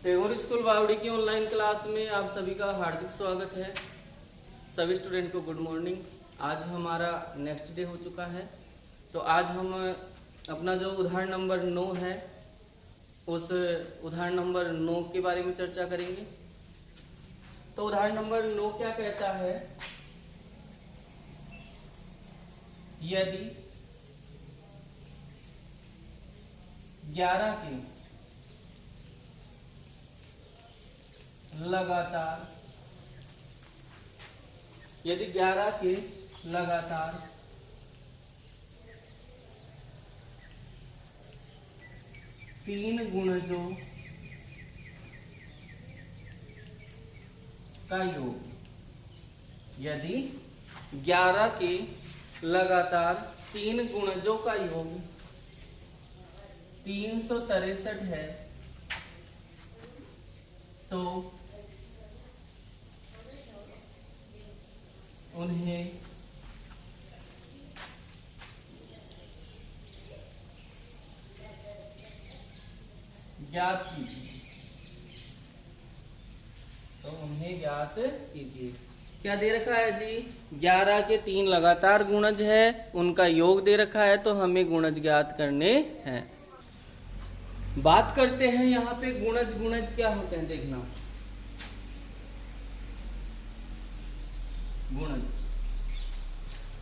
Tagore school बावड़ी की online class में आप सभी का हार्दिक स्वागत है। सभी स्टूडेंट को गुड मॉर्निंग। आज हमारा नेक्स्ट डे हो चुका है, तो आज हम अपना जो उदाहरण नंबर 9 है उस उदाहरण नंबर 9 के बारे में चर्चा करेंगे। तो उदाहरण नंबर 9 क्या कहता है, यदि 11 के लगातार 3 गुणजों का योग, यदि 11 के लगातार 3 गुणजों का योग 363 है, तो उन्हें ज्ञात कीजिए। क्या दे रखा है जी? 11 के 3 लगातार गुणज है, उनका योग दे रखा है, तो हमें गुणज ज्ञात करने हैं। बात करते हैं यहाँ पे गुणज क्या होते हैं, देखना।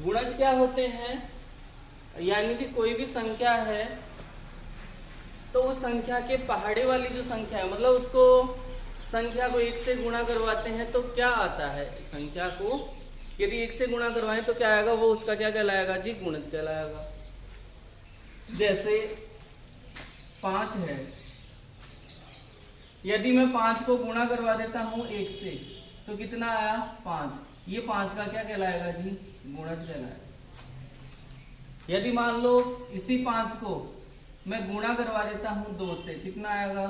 गुणज क्या होते हैं, यानी कि कोई भी संख्या है तो उस संख्या के पहाड़े वाली जो संख्या है, मतलब उसको संख्या को 1 से गुणा करवाते हैं तो क्या आता है, संख्या को यदि 1 से गुणा करवाएं तो क्या आएगा, वो उसका क्या कहलाएगा जी? गुणज कहलाएगा। जैसे 5 है, यदि मैं 5 को गुणा करवा देता हूं 1 से तो कितना आया? 5। ये 5 का क्या कहलाएगा जी? गुणज कहलाएगा। यदि मान लो इसी 5 को मैं गुणा करवा देता हूं 2 से, कितना आएगा?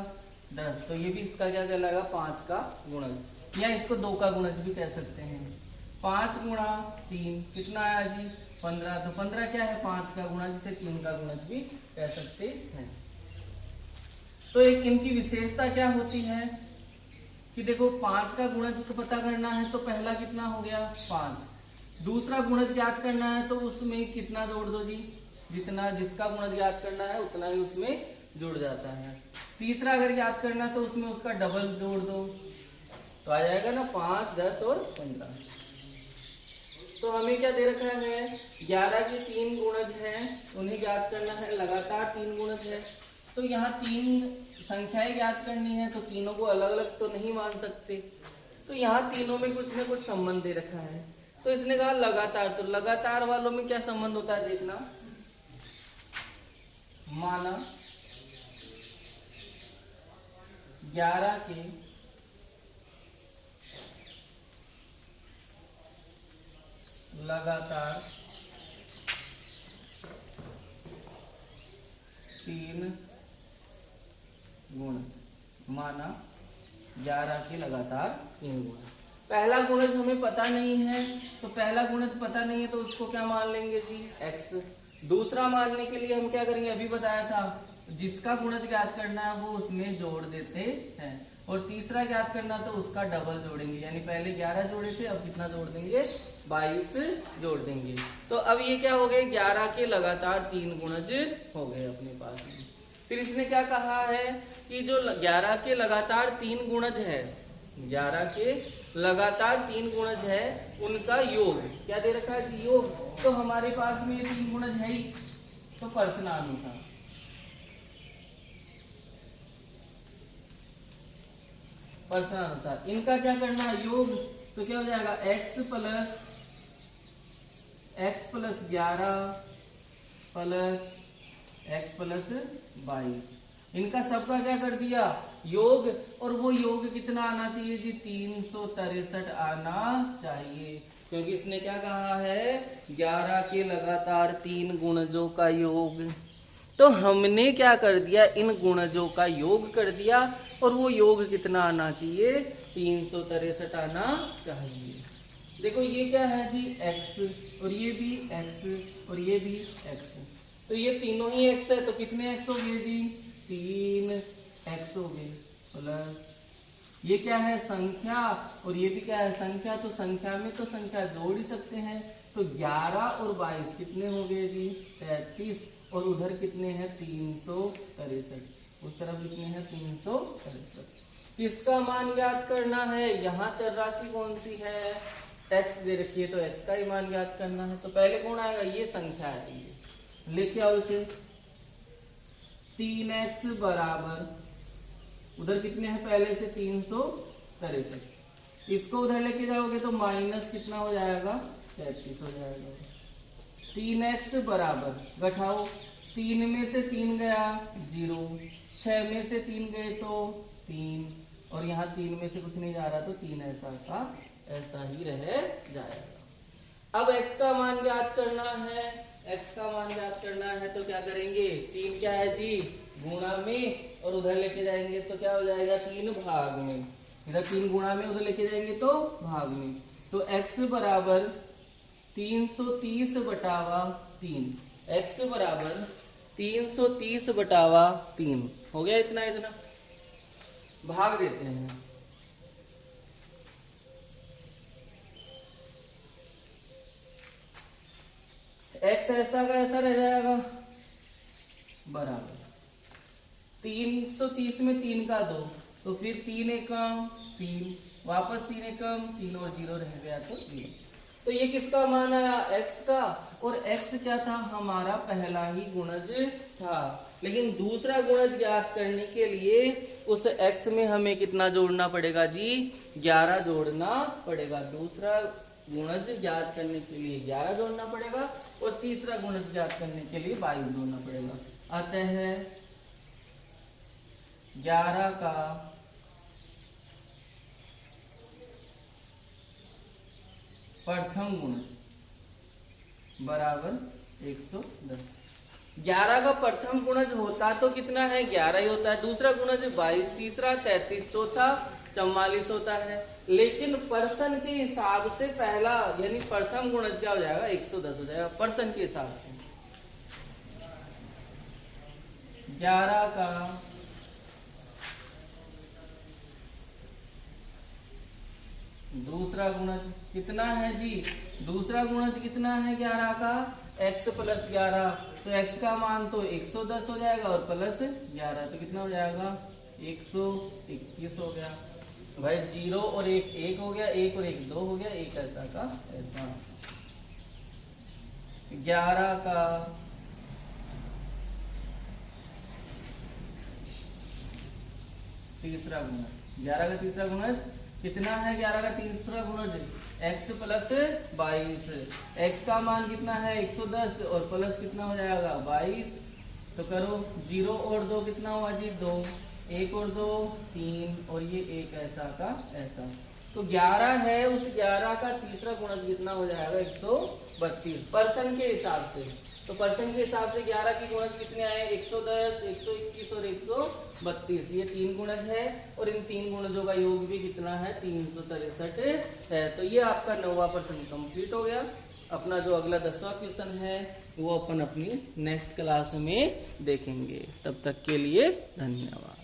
10। तो ये भी इसका क्या कहलाएगा? 5 का गुणज, या इसको 2 का गुणज भी कह सकते हैं। 5 गुणा 3 कितना आया जी? 15। तो 15 क्या है? 5 का गुणज, जिसे 3 का गुणज भी कह सकते हैं। तो एक इनकी विशेषता क्या होती है कि देखो 5 का गुणज पता करना है तो पहला कितना हो गया? 5। दूसरा गुणज ज्ञात करना है तो उसमें कितना जोड़ दो जी? जितना जिसका गुणज ज्ञात करना है उतना ही उसमें जुड़ जाता है। तीसरा अगर ज्ञात करना है तो उसमें उसका डबल जोड़ दो, तो आ जाएगा ना 5, 10 और 15। तो हमें क्या दे रखा है? 11 के 3 गुणज हैं, उन्हें ज्ञात करना है। लगातार 3 गुणज है, तो यहाँ 3 संख्याएं ज्ञात करनी है, तो तीनों को अलग अलग तो नहीं मान सकते, तो यहाँ तीनों में कुछ न कुछ संबंध दे रखा है। तो इसने कहा लगातार, तो लगातार वालों में क्या संबंध होता है देखना। माना 11 के लगातार 3 गुण, माना 11 के लगातार 3 गुण। पहला गुणज हमें पता नहीं है, तो पहला गुणज पता नहीं है तो उसको क्या मान लेंगे जी? x। दूसरा मानने के लिए हम क्या करेंगे? अभी बताया था, जिसका गुणज ज्ञात करना है वो उसमें जोड़ देते हैं, और तीसरा ज्ञात करना तो उसका डबल जोड़ेंगे, यानी पहले 11 जोड़े थे, अब कितना जोड़ देंगे? 22 जोड़ देंगे। तो अब ये क्या हो गए? 11 के लगातार 3 गुणज हो गए अपने पास में। फिर इसने क्या कहा है कि जो 11 के लगातार 3 गुणज है, 11 के लगातार 3 गुणज है, उनका योग क्या दे रखा है? योग। तो हमारे पास में 3 गुणज है ही, तो प्रश्नानुसार इनका क्या करना है? योग। तो क्या हो जाएगा? x plus 11 plus x plus 22, इनका सबका क्या कर दिया? योग। और वो योग कितना आना चाहिए जी? 363 आना चाहिए, क्योंकि इसने क्या कहा है? 11 के लगातार 3 गुणजों का योग। तो हमने क्या कर दिया? इन गुणजों का योग कर दिया, और वो योग कितना आना चाहिए? 363 आना चाहिए। देखो ये क्या है जी? x, और ये भी x, और ये भी x। तो ये तीनों ही x है, तो कितने x हो गए जी? 3x हो गए। प्लस ये क्या है संख्या और ये भी क्या है संख्या, तो संख्या में तो संख्या जोड़ ही सकते हैं। तो 11 और 22 कितने हो गए जी 33 और उधर कितने हैं 363, उस तरफ कितने हैं 363। किसका मान ज्ञात करना है, यहाँ चर राशि कौन सी है x दे रखी है तो x का ही मान ज्ञात करना है। तो पहले कौन आएगा ये संख्या आएगी, लेके आओ इसे 3x बराबर उधर कितने हैं पहले से 363, इसको उधर लेके जाओगे तो माइनस कितना हो जाएगा 33 हो जाएगा। 3x बराबर घटाओ 3 में से 3 गया 0, 6 में से 3 गए तो 3 और यहाँ 3 में से कुछ नहीं जा रहा तो 3 ऐसा का ऐसा ही रह जाएगा। अब x का मान ज्ञात करना है, x का मान ज्ञात करना है तो क्या करेंगे 3 क्या है जी गुणा में और उधर लेके जाएंगे तो क्या हो जाएगा 3 भाग में, इधर 3 गुणा में उधर लेके जाएंगे तो भाग में। तो x बराबर 330 बटावा 3, x बराबर 330 बटावा 3 हो गया। इतना इतना भाग देते हैं, x ऐसा का ऐसा रह जाएगा बराबर 330 में 3 का 2 तो फिर 3 एकम 3 वापस 3 एकम 3 और 0 रह गया तो 0। तो ये किसका मान आया x का, और x क्या था हमारा पहला ही गुणज था। लेकिन दूसरा गुणज ज्ञात करने के लिए उस x में हमें कितना जोड़ना पड़ेगा जी 11 जोड़ना पड़ेगा। दूसरा गुणज ज्ञात करने के लिए 11 जोड़ना पड़ेगा और तीसरा गुणज ज्ञात करने के लिए 22 जोड़ना पड़ेगा। अतः 11 का प्रथम गुणज बराबर 110। 11 का प्रथम गुणज होता तो कितना है 11 ही होता है, दूसरा गुणज 22, तीसरा 33, चौथा 44 होता है। लेकिन पर्सन के हिसाब से पहला यानी प्रथम गुणज क्या हो जाएगा 110 हो जाएगा पर्सन के हिसाब से। 11 का दूसरा गुणज कितना है जी, दूसरा गुणज कितना है 11 का x प्लस 11, तो x का मान तो 110 हो जाएगा और प्लस 11 तो कितना हो जाएगा 121 हो गया। भाई 0 और 1 1 हो गया, 1 और 1 2 हो गया, 1 ऐसा का ऐसा। 11 का तीसरा गुणज, 11 का तीसरा गुणज कितना है 11 का तीसरा गुणज x प्लस 22, x का मान कितना है 110 और प्लस कितना हो जाएगा 22, तो करो 0 और 2 कितना हुआ जी 2, 1 और 2 3 और ये 1 ऐसा का ऐसा। तो 11 है, उस 11 का तीसरा गुणज कितना हो जाएगा 132 पर्सन के हिसाब से। तो पर्सन के हिसाब से 11 की गुणज कितने आए 110, 121 और 132, ये 3 गुणज है और इन 3 गुणजों का योग भी कितना है 363 है। तो ये आपका 9वां प्रश्न कंप्लीट हो गया। अपना जो अगला 10वां क्वेश्चन है वो अपन अपनी नेक्स्ट क्लास में देखेंगे। तब तक के लिए धन्यवाद।